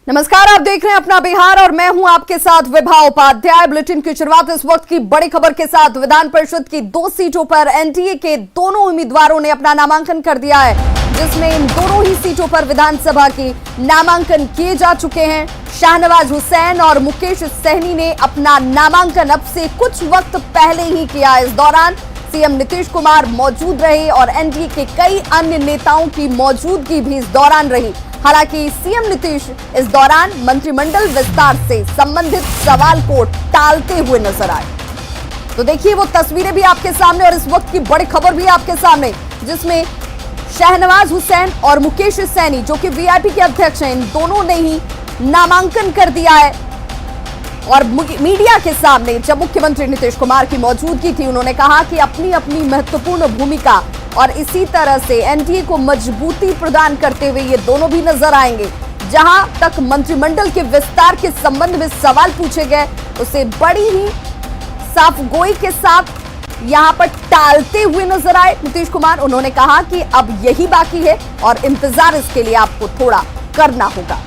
नमस्कार, आप देख रहे हैं अपना बिहार और मैं हूं आपके साथ विभा उपाध्याय। बुलेटिन की शुरुआत इस वक्त की बड़ी खबर के साथ। विधान परिषद की 2 सीटों पर एनडीए के दोनों उम्मीदवारों ने अपना नामांकन कर दिया है, जिसमें इन दोनों ही सीटों पर विधानसभा की नामांकन किए जा चुके हैं। शाहनवाज हुसैन और मुकेश सहनी ने अपना नामांकन अब से कुछ वक्त पहले ही किया। इस दौरान सीएम नीतीश कुमार मौजूद रहे और एनडीए के कई अन्य नेताओं की मौजूदगी भी इस दौरान रही। हालांकि सीएम नीतीश इस दौरान मंत्रिमंडल विस्तार से संबंधित सवाल को टालते हुए नजर आए। तो देखिए वो तस्वीरें भी आपके सामने और इस वक्त की बड़ी खबर भी आपके सामने, जिसमें शाहनवाज हुसैन और मुकेश सहनी जो कि वीआईपी के अध्यक्ष हैं, इन दोनों ने ही नामांकन कर दिया है। और मीडिया के सामने जब मुख्यमंत्री नीतीश कुमार की मौजूदगी थी, उन्होंने कहा कि अपनी अपनी महत्वपूर्ण भूमिका और इसी तरह से एनडीए को मजबूती प्रदान करते हुए ये दोनों भी नजर आएंगे। जहां तक मंत्रिमंडल के विस्तार के संबंध में सवाल पूछे गए, उसे बड़ी ही साफ गोई के साथ यहां पर टालते हुए नजर आए नीतीश कुमार। उन्होंने कहा कि अब यही बाकी है और इंतजार इसके लिए आपको थोड़ा करना होगा।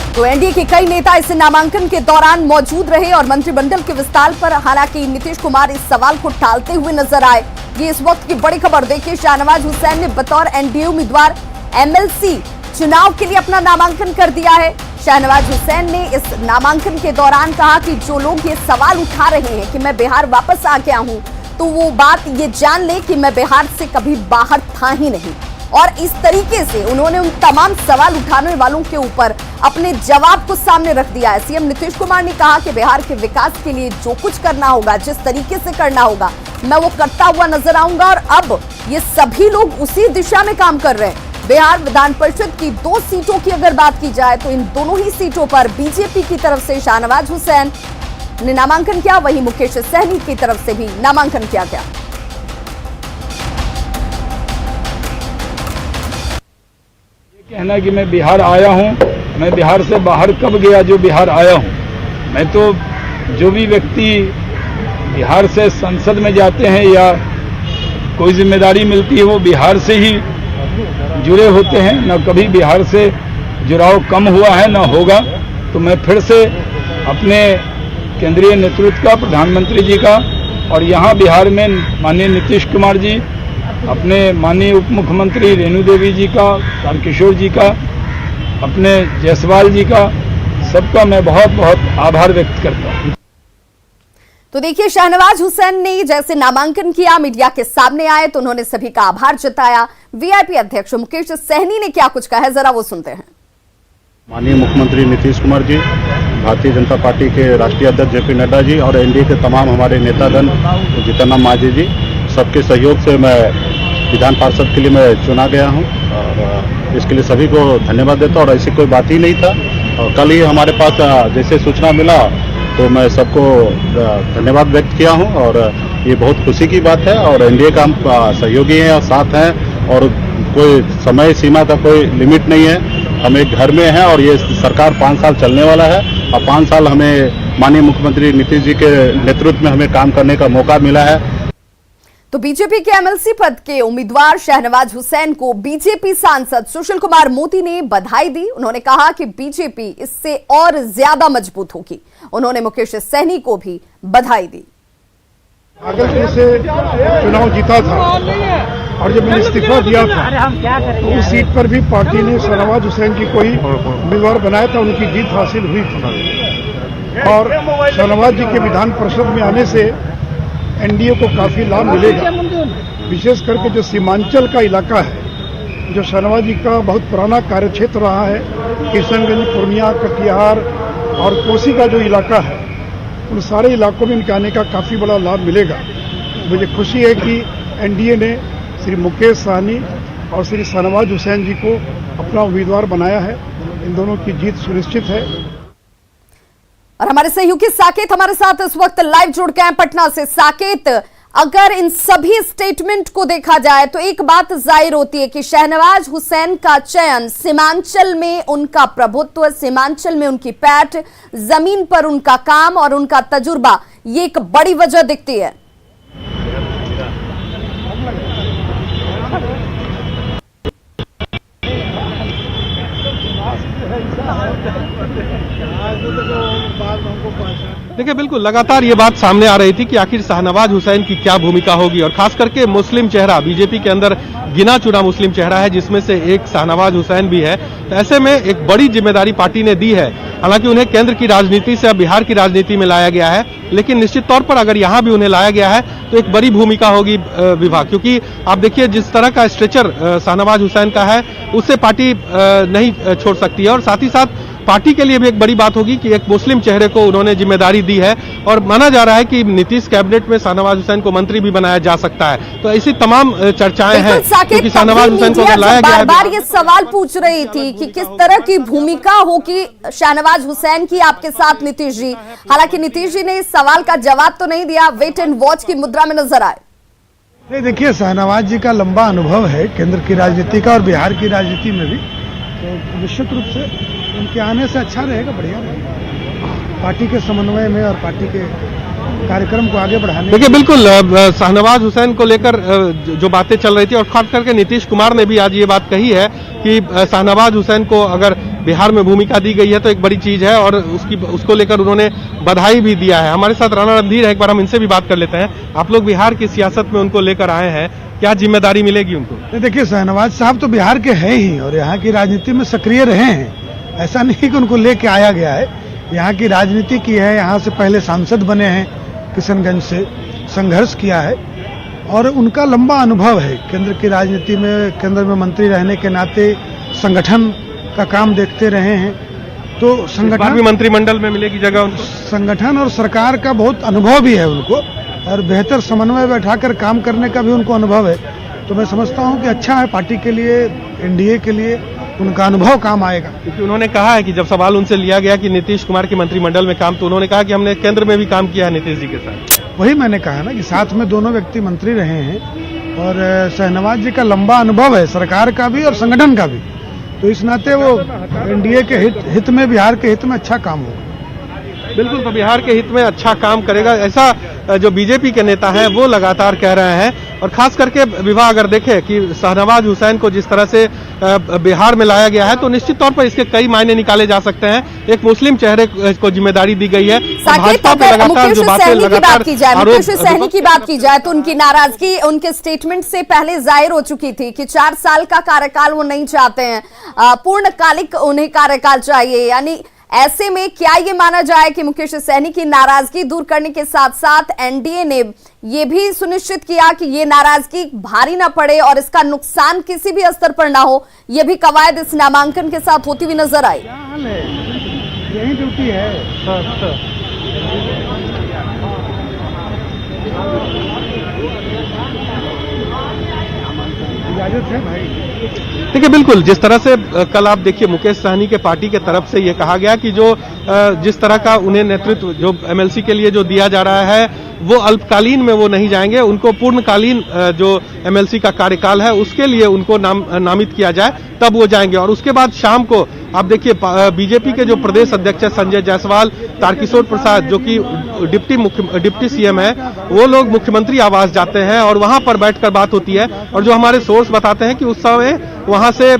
तो एनडीए के कई नेता इस नामांकन के दौरान मौजूद रहे और मंत्रिमंडल के विस्तार पर हालांकि नीतीश कुमार इस सवाल को टालते हुए नजर आए। ये इस वक्त की बड़ी खबर। देखिए, शाहनवाज हुसैन ने बतौर एनडीए उम्मीदवार एमएलसी चुनाव के लिए अपना नामांकन कर दिया है। शाहनवाज हुसैन ने इस नामांकन के दौरान कहा कि जो लोग ये सवाल उठा रहे हैं कि मैं बिहार वापस आ गया हूं, तो वो बात ये जान ले कि मैं बिहार से कभी बाहर था ही नहीं। और इस तरीके से उन्होंने उन तमाम सवाल उठाने वालों के ऊपर अपने जवाब को सामने रख दिया है। सीएम नीतीश कुमार ने कहा कि बिहार के विकास के लिए जो कुछ करना होगा, जिस तरीके से करना होगा, मैं वो करता हुआ नजर आऊंगा। और अब ये सभी लोग उसी दिशा में काम कर रहे हैं। बिहार विधान परिषद की 2 सीटों की अगर बात की जाए तो इन दोनों ही सीटों पर बीजेपी की तरफ से शाहनवाज हुसैन ने नामांकन किया, वहीं मुकेश सहनी की तरफ से भी नामांकन किया गया। कहना कि मैं बिहार आया हूं, मैं बिहार से बाहर कब गया जो बिहार आया हूं। मैं तो जो भी व्यक्ति बिहार से संसद में जाते हैं या कोई जिम्मेदारी मिलती है, वो बिहार से ही जुड़े होते हैं। न कभी बिहार से जुड़ाव कम हुआ है न होगा। तो मैं फिर से अपने केंद्रीय नेतृत्व का, प्रधानमंत्री जी का और यहाँ बिहार में माननीय नीतीश कुमार जी, अपने माननीय उप मुख्यमंत्री रेणु देवी जी का, तारकिशोर जी का, अपने जायसवाल जी का, सबका मैं बहुत बहुत आभार व्यक्त करता हूं। तो देखिए, शाहनवाज हुसैन ने जैसे नामांकन किया, मीडिया के सामने आए तो उन्होंने सभी का आभार जताया। वीआईपी अध्यक्ष मुकेश सहनी ने क्या कुछ कहा है, जरा वो सुनते हैं। माननीय मुख्यमंत्री नीतीश कुमार जी, भारतीय जनता पार्टी के राष्ट्रीय अध्यक्ष जेपी नड्डा जी और एनडीए के तमाम हमारे नेतागण, जीतन राम मांझी जी, सबके सहयोग से मैं विधान पार्षद के लिए मैं चुना गया हूं और इसके लिए सभी को धन्यवाद देता हूं। और ऐसी कोई बात ही नहीं था और कल ही हमारे पास जैसे सूचना मिला तो मैं सबको धन्यवाद व्यक्त किया हूं और ये बहुत खुशी की बात है। और एनडीए का हम सहयोगी हैं और साथ हैं और कोई समय सीमा का कोई लिमिट नहीं है। हम एक घर में हैं और ये सरकार 5 साल चलने वाला है और 5 साल हमें माननीय मुख्यमंत्री नीतीश जी के नेतृत्व में हमें काम करने का मौका मिला है। तो बीजेपी के एमएलसी पद के उम्मीदवार शाहनवाज हुसैन को बीजेपी सांसद सुशील कुमार मोदी ने बधाई दी। उन्होंने कहा कि बीजेपी इससे और ज्यादा मजबूत होगी। उन्होंने मुकेश सहनी को भी बधाई दी। भागलपुर से चुनाव जीता था और जब मैंने इस्तीफा दिया था तो उस सीट पर भी पार्टी ने शाहनवाज हुसैन जी को ही उम्मीदवार बनाया था, उनकी जीत हासिल हुई थी। और शाहनवाज जी के विधान परिषद में आने से एनडीए को काफी लाभ मिलेगा। विशेष करके जो सीमांचल का इलाका है, जो शाहनवाज जी का बहुत पुराना कार्यक्षेत्र रहा है, किशनगंज, पूर्णिया, कटिहार और कोसी का जो इलाका है, उन सारे इलाकों में इनके आने का काफी बड़ा लाभ मिलेगा। मुझे खुशी है कि एनडीए ने श्री मुकेश सहनी और श्री शाहनवाज हुसैन जी को अपना उम्मीदवार बनाया है। इन दोनों की जीत सुनिश्चित है। और हमारे सहयोगी साकेत हमारे साथ इस वक्त लाइव जुड़ गए हैं पटना से। साकेत, अगर इन सभी स्टेटमेंट को देखा जाए तो एक बात जाहिर होती है कि शाहनवाज हुसैन का चयन, सीमांचल में उनका प्रभुत्व, सीमांचल में उनकी पैठ, जमीन पर उनका काम और उनका तजुर्बा, ये एक बड़ी वजह दिखती है। देखिए, बिल्कुल लगातार ये बात सामने आ रही थी कि आखिर शाहनवाज हुसैन की क्या भूमिका होगी, और खास करके मुस्लिम चेहरा, बीजेपी के अंदर गिना चुना मुस्लिम चेहरा है जिसमें से एक शाहनवाज हुसैन भी है। तो ऐसे में एक बड़ी जिम्मेदारी पार्टी ने दी है। हालांकि उन्हें केंद्र की राजनीति से अब बिहार की राजनीति में लाया गया है, लेकिन निश्चित तौर पर अगर यहाँ भी उन्हें लाया गया है तो एक बड़ी भूमिका होगी विभाग, क्योंकि आप देखिए जिस तरह का स्ट्रेचर शाहनवाज हुसैन का है उससे पार्टी नहीं छोड़ सकती है। और साथ ही साथ पार्टी के लिए भी एक बड़ी बात होगी कि एक मुस्लिम चेहरे को उन्होंने जिम्मेदारी दी है, और माना जा रहा है कि नीतीश कैबिनेट में शाहनवाज हुसैन को मंत्री भी बनाया जा सकता है। तो ऐसी तमाम चर्चाएं हैं, क्योंकि शाहनवाज हुसैन को अगर लाया गया है। बार ये सवाल पूछ रही थी कि किस तरह की भूमिका होगी शाहनवाज हुसैन की आपके साथ नीतीश जी। हालांकि नीतीश जी ने इस सवाल का जवाब तो नहीं दिया, वेट एंड वॉच की मुद्रा में नजर आए। नहीं, देखिए, शाहनवाज जी का लंबा अनुभव है केंद्र की राजनीति का और बिहार की राजनीति में भी, तो निश्चित रूप से उनके आने से अच्छा रहेगा, बढ़िया रहेगा पार्टी के समन्वय में और पार्टी के कार्यक्रम को आगे बढ़ाने। देखिए, बिल्कुल शाहनवाज हुसैन को लेकर जो बातें चल रही थी, और खास करके नीतीश कुमार ने भी आज ये बात कही है कि शाहनवाज हुसैन को अगर बिहार में भूमिका दी गई है तो एक बड़ी चीज है, और उसको लेकर उन्होंने बधाई भी दिया है। हमारे साथ राणा रणधीर है, एक बार हम इनसे भी बात कर लेते हैं। आप लोग बिहार की सियासत में उनको लेकर आए हैं, क्या जिम्मेदारी मिलेगी उनको? देखिए, शाहनवाज साहब तो बिहार के हैं ही और यहाँ की राजनीति में सक्रिय रहे हैं। ऐसा नहीं कि उनको लेके आया गया है, यहाँ की राजनीति की है, यहाँ से पहले सांसद बने हैं, किशनगंज से संघर्ष किया है, और उनका लंबा अनुभव है केंद्र की राजनीति में। केंद्र में मंत्री रहने के नाते संगठन का काम देखते रहे हैं, तो संगठन भी मंत्रिमंडल में मिलेगी जगह उनको। संगठन और सरकार का बहुत अनुभव भी है उनको, और बेहतर समन्वय बैठाकर काम करने का भी उनको अनुभव है। तो मैं समझता हूं कि अच्छा है पार्टी के लिए, एनडीए के लिए उनका अनुभव काम आएगा। क्योंकि उन्होंने कहा है कि जब सवाल उनसे लिया गया कि नीतीश कुमार के मंत्रिमंडल में काम, तो उन्होंने कहा कि हमने केंद्र में भी काम किया है नीतीश जी के साथ। वही मैंने कहा ना कि साथ में दोनों व्यक्ति मंत्री रहे हैं, और शाहनवाज जी का लंबा अनुभव है सरकार का भी और संगठन का भी, तो इस नाते वो एनडीए के हित में, बिहार के हित में अच्छा काम होगा। बिल्कुल, तो बिहार के हित में अच्छा काम करेगा, ऐसा जो बीजेपी के नेता हैं वो लगातार कह रहे हैं। और खास करके विभाग अगर देखे कि शाहनवाज हुसैन को जिस तरह से बिहार में लाया गया है, तो निश्चित तौर पर इसके कई मायने निकाले जा सकते हैं। एक मुस्लिम चेहरे को जिम्मेदारी दी गई है। भाजपा पे लगातार जो बातें लगातार मुकेश सहनी की बात की जाए तो उनकी नाराजगी उनके स्टेटमेंट से पहले जाहिर हो चुकी थी कि 4 साल का कार्यकाल वो नहीं चाहते हैं, पूर्णकालिक उन्हें कार्यकाल चाहिए। यानी ऐसे में क्या ये माना जाए कि मुकेश सहनी की नाराजगी दूर करने के साथ साथ एनडीए ने ये भी सुनिश्चित किया कि ये नाराजगी भारी ना पड़े और इसका नुकसान किसी भी स्तर पर ना हो, ये भी कवायद इस नामांकन के साथ होती हुई नजर आई। क्या हाल है, यही ड्यूटी है। इजाजत है भाई। देखिए, बिल्कुल जिस तरह से कल आप देखिए मुकेश सहनी के पार्टी के तरफ से ये कहा गया कि जो जिस तरह का उन्हें नेतृत्व जो एमएलसी के लिए जो दिया जा रहा है वो अल्पकालीन में वो नहीं जाएंगे, उनको पूर्णकालीन जो एमएलसी का कार्यकाल है उसके लिए उनको नामित किया जाए तब वो जाएंगे। और उसके बाद शाम को आप देखिए बीजेपी के जो प्रदेश अध्यक्ष है संजय जायसवाल, तारकिशोर प्रसाद जो कि डिप्टी सीएम है, वो लोग मुख्यमंत्री आवास जाते हैं और वहां पर बैठकर बात होती है। और जो हमारे सोर्स बताते हैं कि उस समय वहां से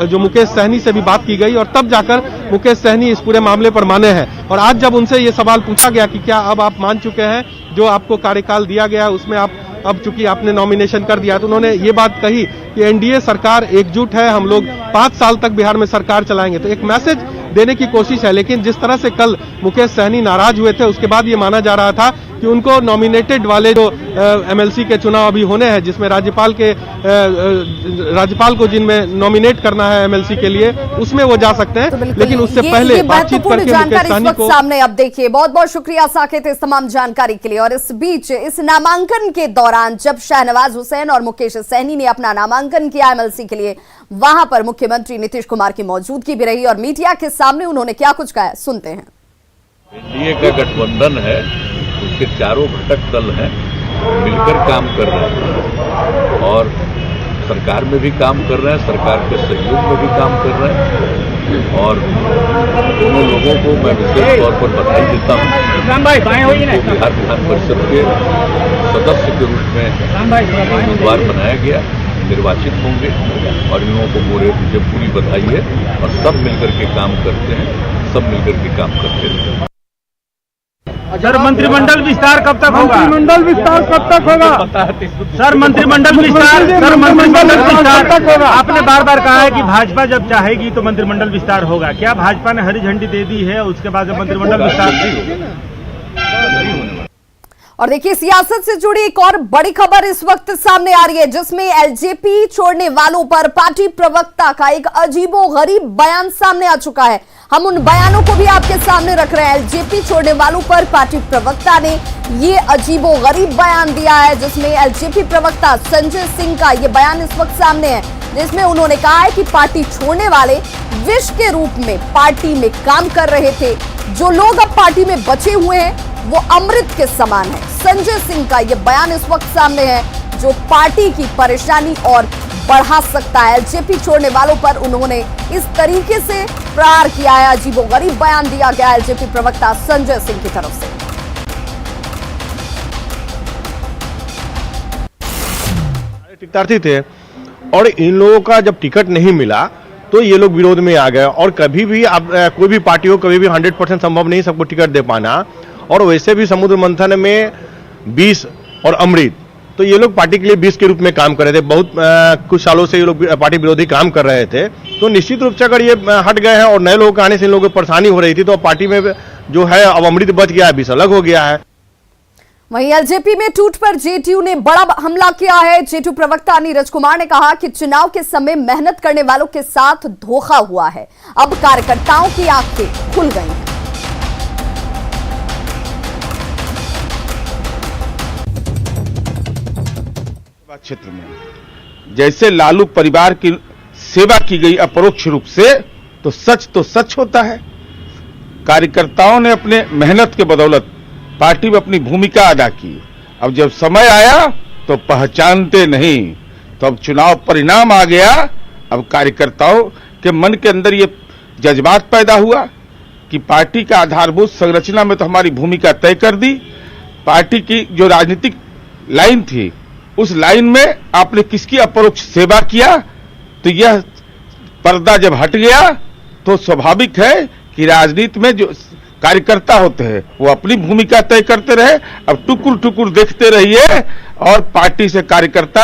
जो मुकेश सहनी से भी बात की गई और तब जाकर मुकेश सहनी इस पूरे मामले पर माने हैं। और आज जब उनसे ये सवाल पूछा गया कि क्या अब आप मान चुके हैं जो आपको कार्यकाल दिया गया है उसमें आप अब चूंकि आपने नॉमिनेशन कर दिया, तो उन्होंने ये बात कही कि एनडीए सरकार एकजुट है, हम लोग 5 साल तक बिहार में सरकार चलाएंगे। तो एक मैसेज देने की कोशिश है। लेकिन जिस तरह से कल मुकेश सहनी नाराज हुए थे उसके बाद ये माना जा रहा था कि उनको नॉमिनेटेड वाले जो एमएलसी के चुनाव अभी होने हैं जिसमें राज्यपाल को जिनमें नॉमिनेट करना है एमएलसी के लिए उसमें वो जा सकते हैं। तो लेकिन उससे पहले बातचीत करके मुकेश सहनी को सामने अब देखिए। बहुत बहुत शुक्रिया साकेत इस तमाम जानकारी के लिए। और इस बीच इस नामांकन के दौरान जब शाहनवाज हुसैन और मुकेश सहनी ने अपना नामांकन किया एमएलसी के लिए, वहां पर मुख्यमंत्री नीतीश कुमार की मौजूदगी भी रही और मीडिया के सामने उन्होंने क्या कुछ कहा, सुनते हैं। एनडीए का गठबंधन है, उसके चारों घटक दल हैं, मिलकर काम कर रहे हैं और सरकार में भी काम कर रहे हैं, सरकार के सहयोग में भी काम कर रहे हैं। और दोनों लोगों को मैं विशेष तौर पर बधाई देता हूँ। बिहार विधान परिषद के सदस्य के रूप में उम्मीदवार बनाया गया निर्वाचित होंगे और इन लोगों को मुझे पूरी बधाई है और सब मिलकर के काम करते हैं, सब मिलकर के काम करते हैं। सर मंत्रिमंडल विस्तार कब तक होगा? मंत्रिमंडल विस्तार कब तक होगा? सर मंत्रिमंडल विस्तार कब तक होगा? आपने बार बार कहा है कि भाजपा जब चाहेगी तो मंत्रिमंडल विस्तार होगा। क्या भाजपा ने हरी झंडी दे दी है, उसके बाद जब मंत्रिमंडल विस्तार नहीं होगा? और देखिए, सियासत से जुड़ी एक और बड़ी खबर इस वक्त सामने आ रही है, जिसमें एलजेपी छोड़ने वालों पर पार्टी प्रवक्ता का एक अजीबोगरीब बयान सामने आ चुका है। हम उन बयानों को भी आपके सामने रख रहे हैं। एलजेपी छोड़ने वालों पर पार्टी प्रवक्ता ने ये अजीबोगरीब बयान दिया है, जिसमें एलजेपी प्रवक्ता संजय सिंह का ये बयान इस वक्त सामने है, जिसमें उन्होंने कहा है कि पार्टी छोड़ने वाले विष के रूप में पार्टी में काम कर रहे थे। जो लोग अब पार्टी में बचे हुए हैं वो अमृत के समान है। संजय सिंह का यह बयान इस वक्त सामने है, जो पार्टी की परेशानी और बढ़ा सकता है। एलजेपी छोड़ने वालों पर उन्होंने इस तरीके से प्रहार किया है, अजीबोगरीब बयान दिया गया एलजेपी प्रवक्ता संजय सिंह की तरफ से। टिकटार्थी थे और इन लोगों का जब टिकट नहीं मिला तो ये लोग विरोध में आ गए। और कभी भी आप कोई भी पार्टी हो, कभी भी 100% संभव नहीं सबको टिकट दे पाना। और वैसे भी समुद्र मंथन में 20 और अमृत, तो ये लोग पार्टी के लिए 20 के रूप में काम कर रहे थे। बहुत कुछ सालों से ये लोग पार्टी विरोधी काम कर रहे थे। तो निश्चित रूप से अगर ये हट गए हैं और नए लोगों के आने से इन लोगों को परेशानी हो रही थी, तो पार्टी में जो है अब अमृत बच गया है, 20 अलग हो गया है। वहीं एलजेपी में टूट पर जेटीयू ने बड़ा हमला किया है। जेटीयू प्रवक्ता नीरज कुमार ने कहा कि चुनाव के समय मेहनत करने वालों के साथ धोखा हुआ है। अब कार्यकर्ताओं की आंखें खुल गई हैं। क्षेत्र में जैसे लालू परिवार की सेवा की गई अपरोक्ष रूप से, तो सच होता है। कार्यकर्ताओं ने अपने मेहनत के बदौलत पार्टी में अपनी भूमिका अदा की। अब जब समय आया तो पहचानते नहीं, तो अब चुनाव परिणाम आ गया। अब कार्यकर्ताओं के मन के अंदर ये जज्बात पैदा हुआ कि पार्टी का आधारभूत संरचना में तो हमारी भूमिका तय कर दी। पार्टी की जो राजनीतिक लाइन थी, उस लाइन में आपने किसकी अपरोक्ष सेवा किया। तो यह पर्दा जब हट गया तो स्वाभाविक है कि राजनीति में जो कार्यकर्ता होते हैं वो अपनी भूमिका तय करते रहे। अब टुकुर टुकुर देखते रहिए और पार्टी से कार्यकर्ता